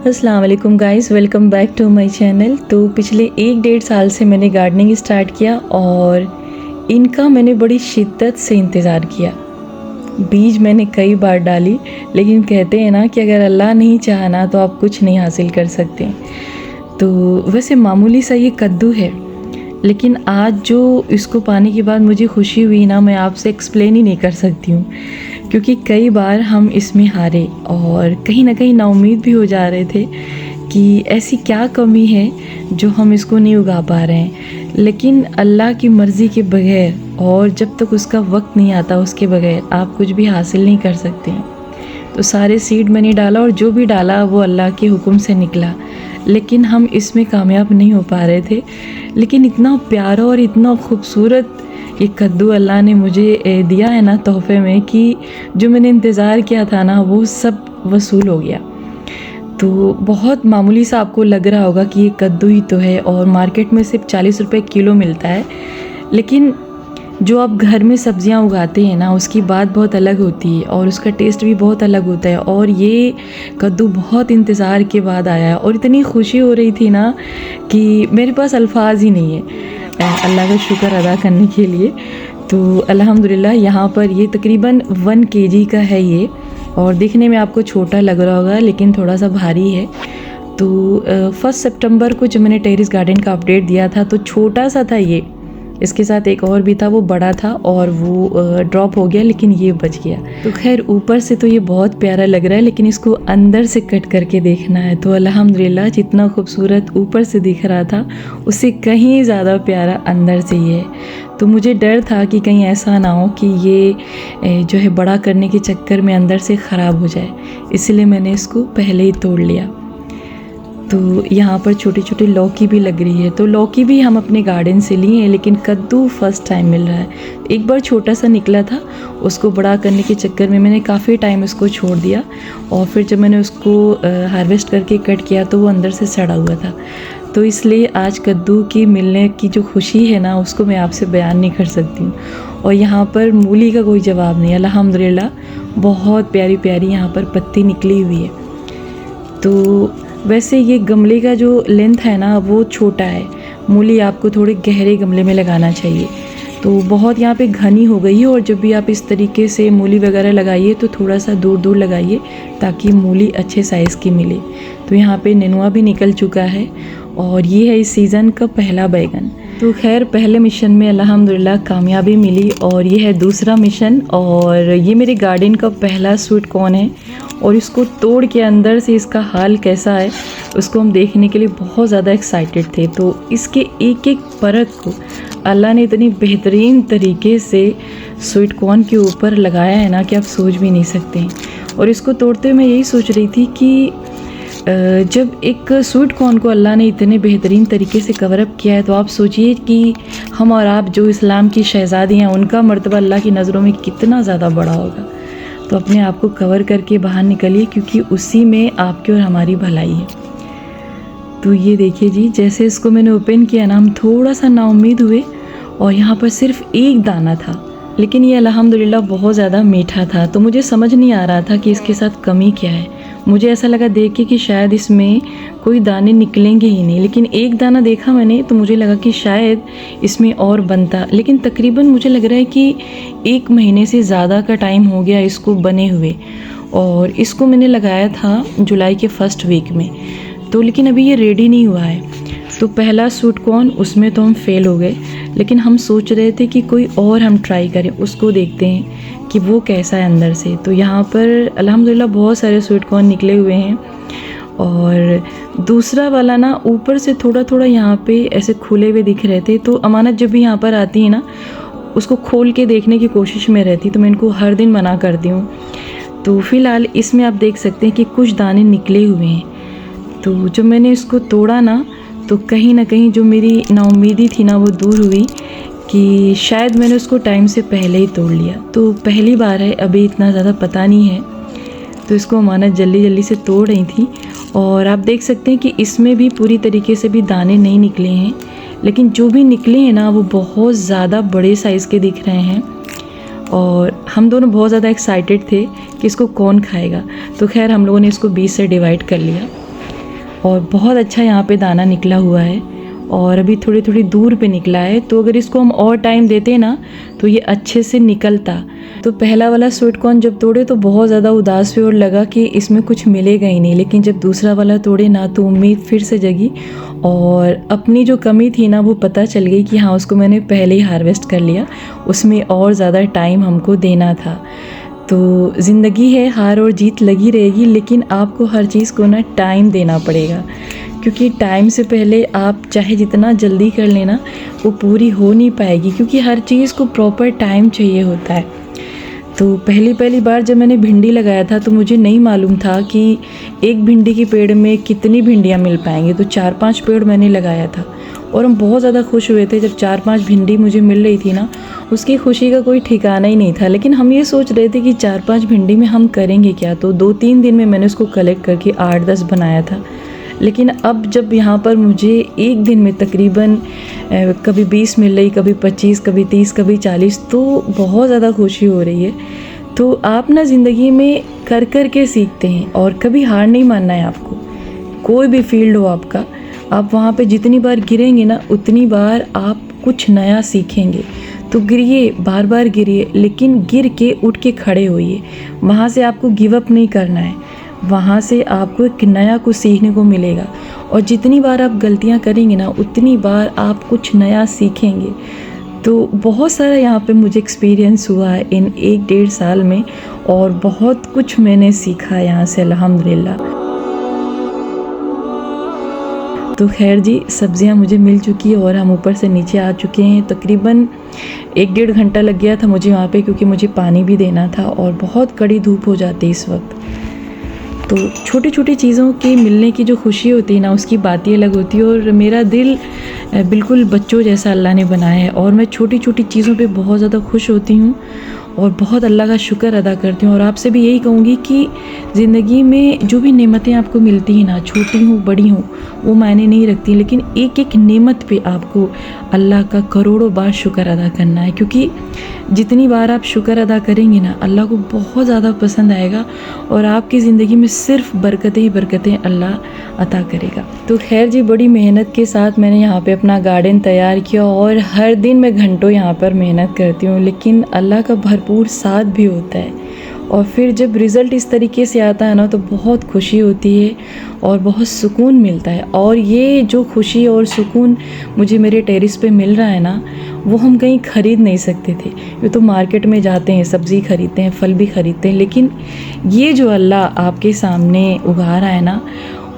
अस्सलाम वालेकुम guys, welcome back to my channel. तो पिछले 1-1.5 साल से मैंने गार्डनिंग स्टार्ट किया और इनका मैंने बड़ी शिद्दत से इंतज़ार किया। बीज मैंने कई बार डाली, लेकिन कहते हैं ना कि अगर अल्लाह नहीं चाहा तो आप कुछ नहीं हासिल कर सकते। तो वैसे मामूली सा ये कद्दू है, लेकिन आज जो इसको पाने के बाद मुझे खुशी हुई ना, मैं आपसे एक्सप्लेन ही नहीं कर सकती हूँ। क्योंकि कई बार हम इसमें हारे और कहीं ना कहीं नाउम्मीद भी हो जा रहे थे कि ऐसी क्या कमी है जो हम इसको नहीं उगा पा रहे हैं। लेकिन अल्लाह की मर्ज़ी के बगैर और जब तक उसका वक्त नहीं आता उसके बगैर आप कुछ भी हासिल नहीं कर सकते हैं। तो सारे सीड मैंने डाला और जो भी डाला वो अल्लाह के हुक्म से निकला, लेकिन हम इसमें कामयाब नहीं हो पा रहे थे। लेकिन इतना प्यारा और इतना खूबसूरत ये कद्दू अल्लाह ने मुझे दिया है ना तोहफे में, कि जो मैंने इंतज़ार किया था ना वो सब वसूल हो गया। तो बहुत मामूली सा आपको लग रहा होगा कि ये कद्दू ही तो है, और मार्केट में सिर्फ 40 रुपये किलो मिलता है। लेकिन जो आप घर में सब्जियां उगाते हैं ना उसकी बात बहुत अलग होती है और उसका टेस्ट भी बहुत अलग होता है। और ये कद्दू बहुत इंतज़ार के बाद आया है और इतनी खुशी हो रही थी ना कि मेरे पास अल्फाज ही नहीं है अल्लाह का शुक्र अदा करने के लिए। तो अल्हम्दुलिल्लाह यहाँ पर ये तकरीबन 1 केजी का है ये, और दिखने में आपको छोटा लग रहा होगा लेकिन थोड़ा सा भारी है। तो 1 सितंबर को जब मैंने टेरेस गार्डन का अपडेट दिया था तो छोटा सा था ये, इसके साथ एक और भी था वो बड़ा था और वो ड्रॉप हो गया, लेकिन ये बच गया। तो खैर ऊपर से तो ये बहुत प्यारा लग रहा है, लेकिन इसको अंदर से कट करके देखना है तो अल्हम्दुलिल्लाह जितना खूबसूरत ऊपर से दिख रहा था उससे कहीं ज़्यादा प्यारा अंदर से ही है। तो मुझे डर था कि कहीं ऐसा ना हो कि ये जो है बड़ा करने के चक्कर में अंदर से ख़राब हो जाए, इसलिए मैंने इसको पहले ही तोड़ लिया। तो यहाँ पर छोटी छोटी लौकी भी लग रही है, तो लौकी भी हम अपने गार्डन से लिए हैं, लेकिन कद्दू फर्स्ट टाइम मिल रहा है। एक बार छोटा सा निकला था, उसको बड़ा करने के चक्कर में मैंने काफ़ी टाइम उसको छोड़ दिया, और फिर जब मैंने उसको हार्वेस्ट करके कट किया तो वो अंदर से सड़ा हुआ था। तो इसलिए आज कद्दू की मिलने की जो खुशी है ना उसको मैं आपसे बयान नहीं कर सकती हूँ। और यहाँ पर मूली का कोई जवाब नहीं, अल्हम्दुलिल्लाह बहुत प्यारी प्यारी यहाँ पर पत्ती निकली हुई है। तो वैसे ये गमले का जो लेंथ है ना वो छोटा है, मूली आपको थोड़े गहरे गमले में लगाना चाहिए। तो बहुत यहाँ पे घनी हो गई है, और जब भी आप इस तरीके से मूली वगैरह लगाइए तो थोड़ा सा दूर दूर लगाइए ताकि मूली अच्छे साइज़ की मिले। तो यहाँ पे नेनुआ भी निकल चुका है, और ये है इस सीज़न का पहला बैगन। तो खैर पहले मिशन में अल्हम्दुलिल्लाह कामयाबी मिली, और ये है दूसरा मिशन। और ये मेरे गार्डन का पहला स्वीट कॉर्न है, और इसको तोड़ के अंदर से इसका हाल कैसा है उसको हम देखने के लिए बहुत ज़्यादा एक्साइटेड थे। तो इसके एक एक परत को अल्लाह ने इतनी बेहतरीन तरीके से स्वीट कॉर्न के ऊपर लगाया है ना कि आप सोच भी नहीं सकते हैं। और इसको तोड़ते हुए मैं यही सोच रही थी कि जब एक स्वीट कॉर्न को अल्लाह ने इतने बेहतरीन तरीके से कवर अप किया है, तो आप सोचिए कि हम और आप जो इस्लाम की शहज़ादी हैं उनका मर्तबा अल्लाह की नज़रों में कितना ज़्यादा बड़ा होगा। तो अपने आप को कवर करके बाहर निकलिए, क्योंकि उसी में आपकी और हमारी भलाई है। तो ये देखिए जी, जैसे इसको मैंने ओपन किया ना हम थोड़ा सा नाउम्मीद हुए, और यहाँ पर सिर्फ एक दाना था, लेकिन ये अल्हम्दुलिल्लाह बहुत ज़्यादा मीठा था। तो मुझे समझ नहीं आ रहा था कि इसके साथ कमी क्या है। मुझे ऐसा लगा देख के कि शायद इसमें कोई दाने निकलेंगे ही नहीं, लेकिन एक दाना देखा मैंने तो मुझे लगा कि शायद इसमें और बनता। लेकिन तकरीबन मुझे लग रहा है कि 1 महीने से ज़्यादा का टाइम हो गया इसको बने हुए, और इसको मैंने लगाया था जुलाई के फर्स्ट वीक में। तो लेकिन अभी ये रेडी नहीं हुआ है। तो पहला स्वीट कॉर्न उसमें तो हम फेल हो गए, लेकिन हम सोच रहे थे कि कोई और हम ट्राई करें, उसको देखते हैं कि वो कैसा है अंदर से। तो यहाँ पर अल्हम्दुलिल्लाह बहुत सारे स्वीट कॉर्न निकले हुए हैं, और दूसरा वाला ना ऊपर से थोड़ा थोड़ा यहाँ पे ऐसे खुले हुए दिख रहे थे। तो अमानत जब भी यहाँ पर आती है ना उसको खोल के देखने की कोशिश में रहती, तो मैं इनको हर दिन मना करती हूँ। तो फ़िलहाल इसमें आप देख सकते हैं कि कुछ दाने निकले हुए हैं। तो जब मैंने इसको तोड़ा ना, तो कहीं ना कहीं जो मेरी नाउम्मीदी थी ना वो दूर हुई कि शायद मैंने उसको टाइम से पहले ही तोड़ लिया। तो पहली बार है, अभी इतना ज़्यादा पता नहीं है, तो इसको अमानत जल्दी जल्दी से तोड़ रही थी। और आप देख सकते हैं कि इसमें भी पूरी तरीके से भी दाने नहीं निकले हैं, लेकिन जो भी निकले हैं ना वो बहुत ज़्यादा बड़े साइज़ के दिख रहे हैं। और हम दोनों बहुत ज़्यादा एक्साइटेड थे कि इसको कौन खाएगा। तो खैर हम लोगों ने इसको 20 से डिवाइड कर लिया और बहुत अच्छा यहाँ पे दाना निकला हुआ है और अभी थोड़ी थोड़ी दूर पे निकला है। तो अगर इसको हम और टाइम देते ना तो ये अच्छे से निकलता। तो पहला वाला स्वीट कॉर्न जब तोड़े तो बहुत ज़्यादा उदास हुए और लगा कि इसमें कुछ मिलेगा ही नहीं, लेकिन जब दूसरा वाला तोड़े ना तो उम्मीद फिर से जगी और अपनी जो कमी थी ना वो पता चल गई कि हाँ उसको मैंने पहले ही हार्वेस्ट कर लिया, उसमें और ज़्यादा टाइम हमको देना था। तो ज़िंदगी है, हार और जीत लगी रहेगी, लेकिन आपको हर चीज़ को ना टाइम देना पड़ेगा, क्योंकि टाइम से पहले आप चाहे जितना जल्दी कर लेना वो पूरी हो नहीं पाएगी, क्योंकि हर चीज़ को प्रॉपर टाइम चाहिए होता है। तो पहली बार जब मैंने भिंडी लगाया था तो मुझे नहीं मालूम था कि एक भिंडी के पेड़ में कितनी भिंडियाँ मिल पाएंगी। तो 4-5 पेड़ मैंने लगाया था और हम बहुत ज़्यादा खुश हुए थे जब 4-5 भिंडी मुझे मिल रही थी ना, उसकी खुशी का कोई ठिकाना ही नहीं था। लेकिन हम ये सोच रहे थे कि 4-5 भिंडी में हम करेंगे क्या। तो 2-3 दिन में मैंने उसको कलेक्ट करके 8-10 बनाया था। लेकिन अब जब यहाँ पर मुझे एक दिन में तकरीबन कभी 20 मिल रही, कभी 25, कभी 30, कभी 40, तो बहुत ज़्यादा खुशी हो रही है। तो आप ना ज़िंदगी में कर कर के सीखते हैं और कभी हार नहीं मानना है आपको। कोई भी फील्ड हो आपका, आप वहाँ पे जितनी बार गिरेंगे ना उतनी बार आप कुछ नया सीखेंगे। तो गिरिए, बार बार गिरिए, लेकिन गिर के उठ के खड़े होइए। वहाँ से आपको गिव अप नहीं करना है, वहाँ से आपको एक नया कुछ सीखने को मिलेगा। और जितनी बार आप गलतियाँ करेंगे ना उतनी बार आप कुछ नया सीखेंगे। तो बहुत सारा यहाँ पे मुझे एक्सपीरियंस हुआ है इन 1-1.5 साल में और बहुत कुछ मैंने सीखा यहाँ से, अल्हम्दुलिल्लाह। तो खैर जी, सब्जियाँ मुझे मिल चुकी है और हम ऊपर से नीचे आ चुके हैं। तकरीबन 1-1.5 घंटा लग गया था मुझे वहाँ पे, क्योंकि मुझे पानी भी देना था और बहुत कड़ी धूप हो जाती है इस वक्त। तो छोटी छोटी चीज़ों के मिलने की जो खुशी होती है ना उसकी बात ही अलग होती है। और मेरा दिल बिल्कुल बच्चों जैसा अल्लाह ने बनाया है और मैं छोटी छोटी चीज़ों पे बहुत ज़्यादा खुश होती हूँ और बहुत अल्लाह का शुक्र अदा करती हूँ। और आपसे भी यही कहूँगी कि ज़िंदगी में जो भी नेमतें आपको मिलती हैं ना, छोटी हों बड़ी हों, वो मायने नहीं रखती, लेकिन एक एक नेमत पे आपको अल्लाह का करोड़ों बार शुक्र अदा करना है। क्योंकि जितनी बार आप शुक्र अदा करेंगे ना अल्लाह को बहुत ज़्यादा पसंद आएगा और आपकी ज़िंदगी में सिर्फ बरकतें ही बरकतें अल्लाह अता करेगा। तो खैर जी, बड़ी मेहनत के साथ मैंने यहाँ पे अपना गार्डन तैयार किया और हर दिन मैं घंटों यहाँ पर मेहनत करती हूँ, लेकिन अल्लाह का भरपूर साथ भी होता है। और फिर जब रिज़ल्ट इस तरीके से आता है ना तो बहुत खुशी होती है और बहुत सुकून मिलता है। और ये जो खुशी और सुकून मुझे मेरे टेरेस पे मिल रहा है ना, वो हम कहीं ख़रीद नहीं सकते थे। ये तो मार्केट में जाते हैं, सब्ज़ी ख़रीदते हैं, फल भी ख़रीदते हैं, लेकिन ये जो अल्लाह आपके सामने उगा रहा है ना,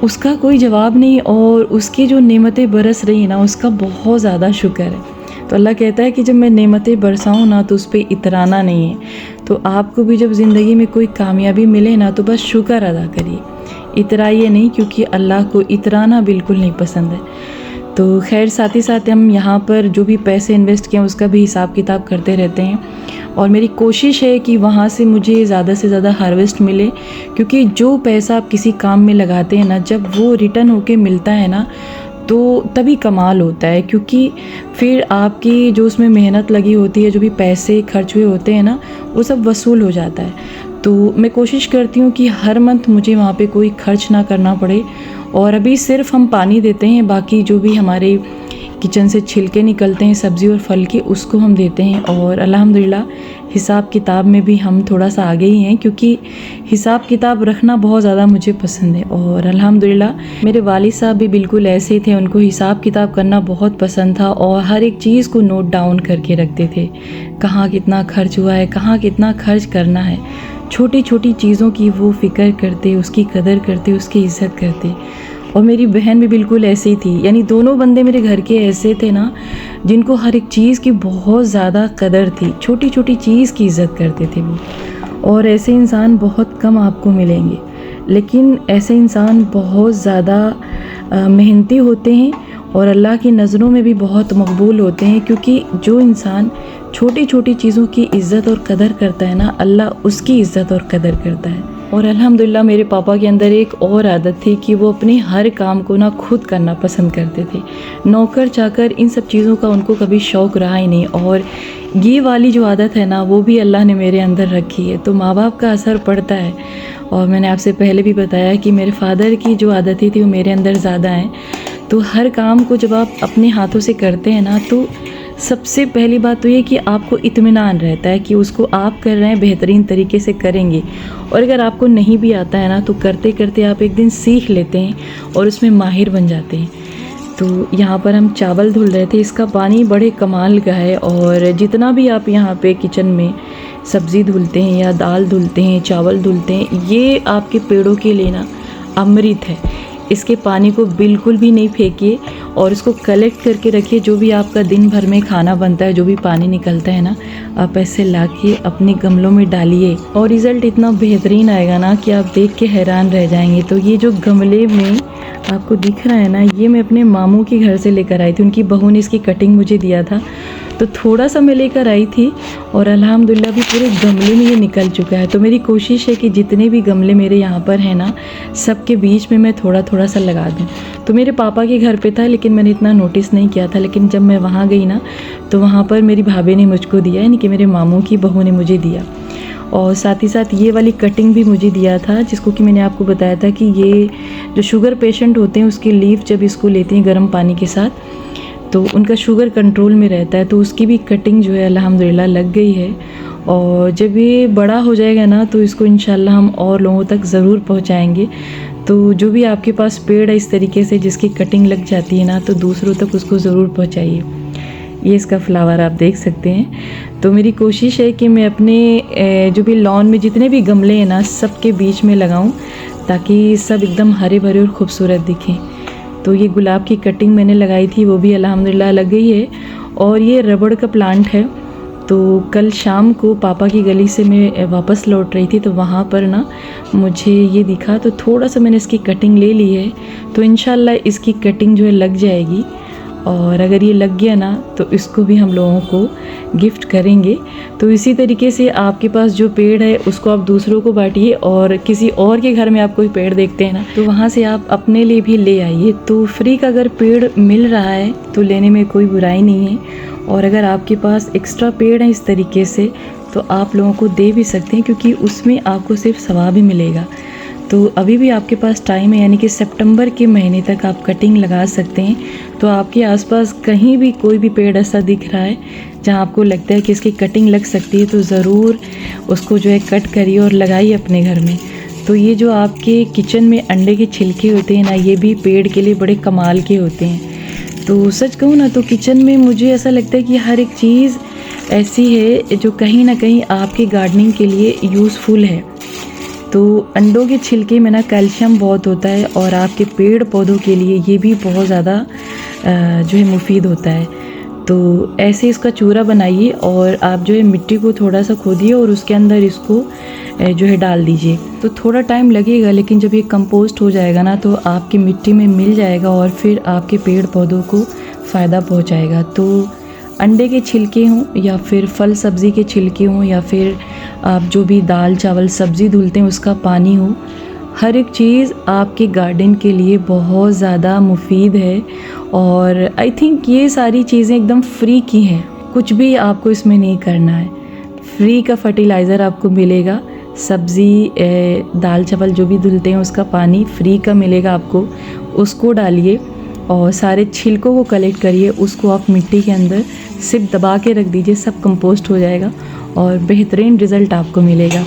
उसका कोई जवाब नहीं। और उसकी जो नेमतें बरस रही हैं ना, उसका बहुत ज़्यादा शुक्र है। तो अल्लाह कहता है कि जब मैं नेमतें बरसाऊँ ना तो उस पर इतराना नहीं है। तो आपको भी जब ज़िंदगी में कोई कामयाबी मिले ना तो बस शुक्र अदा करिए, इतराइए नहीं, क्योंकि अल्लाह को इतराना बिल्कुल नहीं पसंद है। तो खैर, साथ ही साथ हम यहाँ पर जो भी पैसे इन्वेस्ट किए उसका भी हिसाब किताब करते रहते हैं और मेरी कोशिश है कि वहाँ से मुझे ज़्यादा से ज़्यादा हार्वेस्ट मिले। क्योंकि जो पैसा आप किसी काम में लगाते हैं ना, जब वो रिटर्न होके मिलता है ना तो तभी कमाल होता है। क्योंकि फिर आपकी जो उसमें मेहनत लगी होती है, जो भी पैसे खर्च हुए होते हैं ना, वो सब वसूल हो जाता है। तो मैं कोशिश करती हूँ कि हर मंथ मुझे वहाँ पे कोई खर्च ना करना पड़े। और अभी सिर्फ हम पानी देते हैं, बाकी जो भी हमारे किचन से छिलके निकलते हैं सब्ज़ी और फल के, उसको हम देते हैं। और अल्हम्दुलिल्लाह हिसाब किताब में भी हम थोड़ा सा आगे ही हैं, क्योंकि हिसाब किताब रखना बहुत ज़्यादा मुझे पसंद है। और अल्हम्दुलिल्लाह मेरे वालिद साहब भी बिल्कुल ऐसे ही थे, उनको हिसाब किताब करना बहुत पसंद था और हर एक चीज़ को नोट डाउन करके रखते थे, कहाँ कितना खर्च हुआ है, कहाँ कितना खर्च करना है। छोटी छोटी चीज़ों की वो फ़िक्र करते, उसकी कदर करते, उसकी इज़्ज़त करते। और मेरी बहन भी बिल्कुल ऐसी ही थी। यानी दोनों बंदे मेरे घर के ऐसे थे ना, जिनको हर एक चीज़ की बहुत ज़्यादा कदर थी, छोटी छोटी चीज़ की इज़्ज़त करते थे वो। और ऐसे इंसान बहुत कम आपको मिलेंगे, लेकिन ऐसे इंसान बहुत ज़्यादा मेहनती होते हैं और अल्लाह की नज़रों में भी बहुत मकबूल होते हैं, क्योंकि जो इंसान छोटी छोटी चीज़ों की इज़्ज़त और कदर करता है ना, अल्लाह उसकी इज़्ज़त और कदर करता है। और अल्हम्दुलिल्लाह मेरे पापा के अंदर एक और आदत थी कि वो अपने हर काम को ना खुद करना पसंद करते थे। नौकर चाकर इन सब चीज़ों का उनको कभी शौक़ रहा ही नहीं, और ये वाली जो आदत है ना, वो भी अल्लाह ने मेरे अंदर रखी है। तो माँ बाप का असर पड़ता है। और मैंने आपसे पहले भी बताया कि मेरे फ़ादर की जो आदतें थी वो मेरे अंदर ज़्यादा हैं। तो हर काम को जब आप अपने हाथों से करते हैं ना, तो सबसे पहली बात तो ये कि आपको इत्मीनान रहता है कि उसको आप कर रहे हैं, बेहतरीन तरीके से करेंगे। और अगर आपको नहीं भी आता है ना, तो करते करते आप एक दिन सीख लेते हैं और उसमें माहिर बन जाते हैं। तो यहाँ पर हम चावल धुल रहे थे, इसका पानी बड़े कमाल का है। और जितना भी आप यहाँ पे किचन में सब्ज़ी धुलते हैं या दाल धुलते हैं, चावल धुलते हैं, ये आपके पेड़ों के लिए ना अमृत है। इसके पानी को बिल्कुल भी नहीं फेंकिए और इसको कलेक्ट करके रखिए। जो भी आपका दिन भर में खाना बनता है, जो भी पानी निकलता है ना, आप ऐसे लाके अपने गमलों में डालिए और रिज़ल्ट इतना बेहतरीन आएगा ना कि आप देख के हैरान रह जाएंगे। तो ये जो गमले में आपको दिख रहा है ना, ये मैं अपने मामू के घर से लेकर आई थी। उनकी बहू ने इसकी कटिंग मुझे दिया था, तो थोड़ा सा मैं लेकर आई थी और अल्हम्दुलिल्लाह भी पूरे गमले में ये निकल चुका है। तो मेरी कोशिश है कि जितने भी गमले मेरे यहाँ पर हैं ना, सबके बीच में मैं थोड़ा थोड़ा सा लगा दूँ। तो मेरे पापा के घर पे था, लेकिन मैंने इतना नोटिस नहीं किया था। लेकिन जब मैं वहाँ गई ना, तो वहाँ पर मेरी भाभी ने मुझको दिया, यानी कि मेरे मामू की बहू ने मुझे दिया। और साथ ही साथ ये वाली कटिंग भी मुझे दिया था, जिसको कि मैंने आपको बताया था कि ये जो शुगर पेशेंट होते हैं, उसकी लीफ जब इसको लेते हैं गर्म पानी के साथ, तो उनका शुगर कंट्रोल में रहता है। तो उसकी भी कटिंग जो है अल्हम्दुलिल्लाह लग गई है। और जब ये बड़ा हो जाएगा ना, तो इसको इंशाल्लाह हम और लोगों तक ज़रूर पहुंचाएंगे। तो जो भी आपके पास पेड़ है इस तरीके से जिसकी कटिंग लग जाती है ना, तो दूसरों तक उसको ज़रूर पहुंचाइए। ये इसका फ्लावर आप देख सकते हैं। तो मेरी कोशिश है कि मैं अपने जो भी लॉन में जितने भी गमले हैं ना, सबके बीच में लगाऊं, ताकि सब एकदम हरे भरे और ख़ूबसूरत दिखें। तो ये गुलाब की कटिंग मैंने लगाई थी, वो भी अल्हम्दुलिल्लाह लग गई है। और ये रबड़ का प्लांट है। तो कल शाम को पापा की गली से मैं वापस लौट रही थी, तो वहाँ पर ना मुझे ये दिखा, तो थोड़ा सा मैंने इसकी कटिंग ले ली है। तो इंशाल्लाह इसकी कटिंग जो है लग जाएगी। और अगर ये लग गया ना, तो इसको भी हम लोगों को गिफ्ट करेंगे। तो इसी तरीके से आपके पास जो पेड़ है उसको आप दूसरों को बांटिए, और किसी और के घर में आप कोई पेड़ देखते हैं ना, तो वहाँ से आप अपने लिए भी ले आइए। तो फ्री का अगर पेड़ मिल रहा है तो लेने में कोई बुराई नहीं है। और अगर आपके पास एक्स्ट्रा पेड़ है इस तरीके से, तो आप लोगों को दे भी सकते हैं, क्योंकि उसमें आपको सिर्फ सवाब ही मिलेगा। तो अभी भी आपके पास टाइम है, यानी कि सितंबर के महीने तक आप कटिंग लगा सकते हैं। तो आपके आसपास कहीं भी कोई भी पेड़ ऐसा दिख रहा है जहां आपको लगता है कि इसकी कटिंग लग सकती है, तो ज़रूर उसको जो है कट करिए और लगाइए अपने घर में। तो ये जो आपके किचन में अंडे के छिलके होते हैं ना, ये भी पेड़ के लिए बड़े कमाल के होते हैं। तो सच कहूँ ना, तो किचन में मुझे ऐसा लगता है कि हर एक चीज़ ऐसी है जो कहीं ना कहीं आपकी गार्डनिंग के लिए यूज़फुल है। तो अंडों के छिलके में ना कैल्शियम बहुत होता है, और आपके पेड़ पौधों के लिए ये भी बहुत ज़्यादा जो है मुफीद होता है। तो ऐसे इसका चूरा बनाइए और आप जो है मिट्टी को थोड़ा सा खोदिए और उसके अंदर इसको जो है डाल दीजिए। तो थोड़ा टाइम लगेगा, लेकिन जब ये कंपोस्ट हो जाएगा ना, तो आपकी मिट्टी में मिल जाएगा और फिर आपके पेड़ पौधों को फ़ायदा पहुँचाएगा। तो अंडे के छिलके हों या फिर फल सब्ज़ी के छिलके हों, या फिर आप जो भी दाल चावल सब्ज़ी धुलते हैं उसका पानी हो, हर एक चीज़ आपके गार्डन के लिए बहुत ज़्यादा मुफीद है। और आई थिंक ये सारी चीज़ें एकदम फ्री की हैं, कुछ भी आपको इसमें नहीं करना है। फ्री का फर्टिलाइज़र आपको मिलेगा, सब्ज़ी दाल चावल जो भी धुलते हैं उसका पानी फ्री का मिलेगा आपको, उसको डालिए और सारे छिलकों को कलेक्ट करिए, उसको आप मिट्टी के अंदर सिर्फ दबा के रख दीजिए, सब कंपोस्ट हो जाएगा और बेहतरीन रिज़ल्ट आपको मिलेगा।